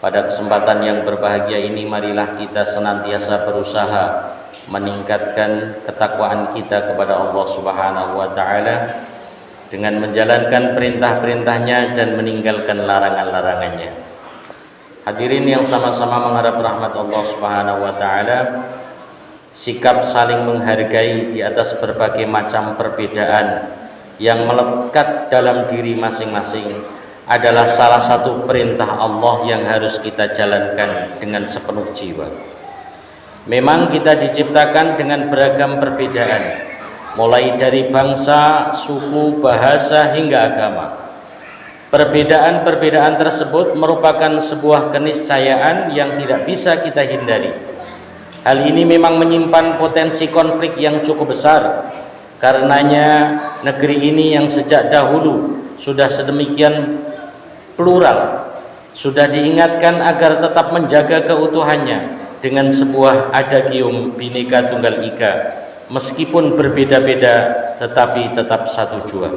Pada kesempatan yang berbahagia ini, marilah kita senantiasa berusaha meningkatkan ketakwaan kita kepada Allah Subhanahu wa Ta'ala dengan menjalankan perintah-perintahnya dan meninggalkan larangan-larangannya. Hadirin yang sama-sama mengharap rahmat Allah Subhanahu wa Ta'ala, sikap saling menghargai di atas berbagai macam perbedaan yang melekat dalam diri masing-masing adalah salah satu perintah Allah yang harus kita jalankan dengan sepenuh jiwa. Memang kita diciptakan dengan beragam perbedaan, mulai dari bangsa, suku, bahasa hingga agama. Perbedaan-perbedaan tersebut merupakan sebuah keniscayaan yang tidak bisa kita hindari. Hal ini memang menyimpan potensi konflik yang cukup besar. Karenanya negeri ini yang sejak dahulu sudah sedemikian plural, sudah diingatkan agar tetap menjaga keutuhannya dengan sebuah adagium Bhinneka Tunggal Ika, meskipun berbeda-beda tetapi tetap satu jua.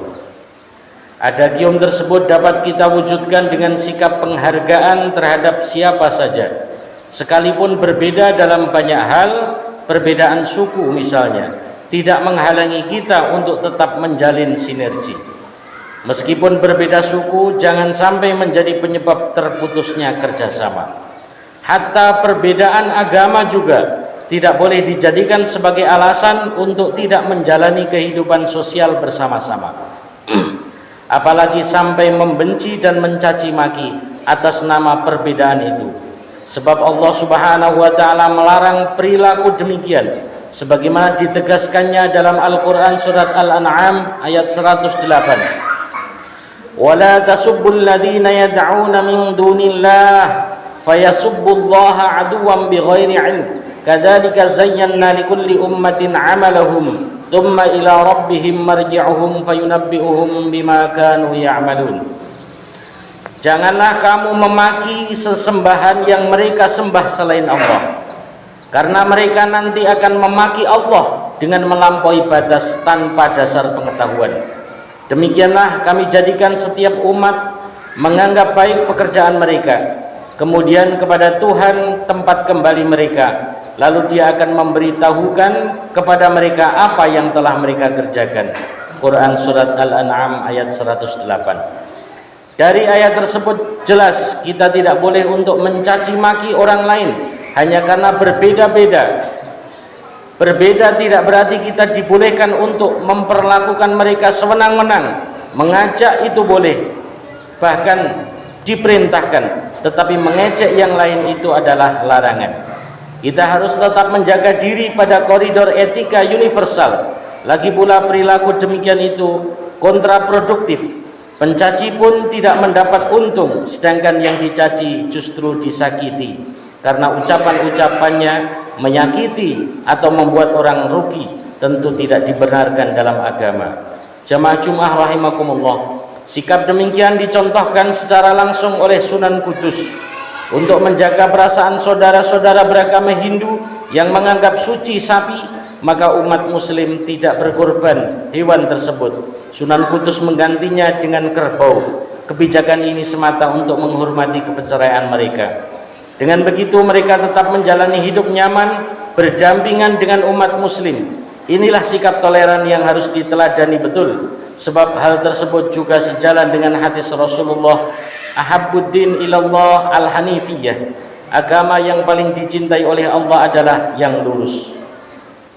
Adagium tersebut dapat kita wujudkan dengan sikap penghargaan terhadap siapa saja, sekalipun berbeda dalam banyak hal. Perbedaan suku misalnya tidak menghalangi kita untuk tetap menjalin sinergi. Meskipun berbeda suku, jangan sampai menjadi penyebab terputusnya kerjasama. Hatta perbedaan agama juga tidak boleh dijadikan sebagai alasan untuk tidak menjalani kehidupan sosial bersama-sama. Apalagi sampai membenci dan mencaci maki atas nama perbedaan itu. Sebab Allah Subhanahu wa Ta'ala melarang perilaku demikian, sebagaimana ditegaskannya dalam Al-Quran surat Al-An'am ayat 108. وَلَا تَسُبُّوا الَّذِينَ يَدْعُونَ مِن دُونِ اللَّهِ فَيَسُبُّوا اللَّهَ عَدُوًّا بِغَيْرِ عِلْمٍ كَذَلِكَ زَيَّنَّا لِكُلِّ أُمَّةٍ عَمَلَهُمْ ثُمَّ إِلَى رَبِّهِمْ مَرْجِعُهُمْ فَيُنَبِّئُهُم بِمَا كَانُوا يَعْمَلُونَ. Janganlah kamu memaki sesembahan yang mereka sembah selain Allah, karena mereka nanti akan memaki Allah dengan melampaui batas tanpa dasar pengetahuan. Demikianlah kami jadikan setiap umat menganggap baik pekerjaan mereka, kemudian kepada Tuhan tempat kembali mereka, lalu Dia akan memberitahukan kepada mereka apa yang telah mereka kerjakan. Quran surat Al-An'am ayat 108. Dari ayat tersebut jelas kita tidak boleh untuk mencaci maki orang lain hanya karena berbeda-beda. Berbeda tidak berarti kita dibolehkan untuk memperlakukan mereka sewenang-wenang. Mengajak itu boleh, bahkan diperintahkan, tetapi mengejek yang lain itu adalah larangan. Kita harus tetap menjaga diri pada koridor etika universal. Lagi pula perilaku demikian itu kontraproduktif. Pencaci pun tidak mendapat untung, sedangkan yang dicaci justru disakiti, karena ucapan-ucapannya menyakiti atau membuat orang rugi tentu tidak dibenarkan dalam agama. Jamaah Jumat rahimakumullah, sikap demikian dicontohkan secara langsung oleh Sunan Kudus untuk menjaga perasaan saudara-saudara beragama Hindu yang menganggap suci sapi, maka umat muslim tidak berkorban hewan tersebut. Sunan Kudus menggantinya dengan kerbau. Kebijakan ini semata untuk menghormati kepercayaan mereka. Dengan begitu mereka tetap menjalani hidup nyaman berdampingan dengan umat muslim. Inilah sikap toleran yang harus diteladani betul, sebab hal tersebut juga sejalan dengan hadis Rasulullah, ahabbuddin ilallah al-hanifiyah, agama yang paling dicintai oleh Allah adalah yang lurus.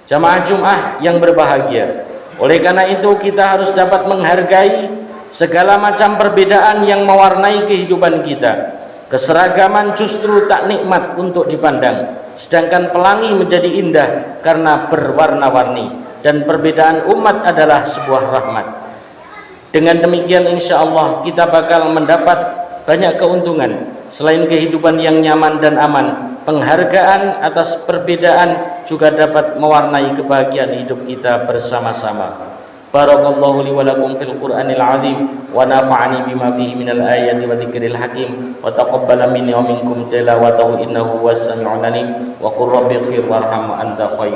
Jamaah Jum'ah yang berbahagia, oleh karena itu kita harus dapat menghargai segala macam perbedaan yang mewarnai kehidupan kita. Keseragaman justru tak nikmat untuk dipandang, sedangkan pelangi menjadi indah karena berwarna-warni, dan perbedaan umat adalah sebuah rahmat. Dengan demikian insya Allah kita bakal mendapat banyak keuntungan. Selain kehidupan yang nyaman dan aman, penghargaan atas perbedaan juga dapat mewarnai kebahagiaan hidup kita bersama-sama. Barakallahu li wa lakum fil Qur'anil azim wa nafa'ani bima fihi minal ayati wa dzikril hakim wa taqabbala minni wa minkum tilawatahu innahu huwas sami'ul alim wa qur rabbighfir warham anta khairul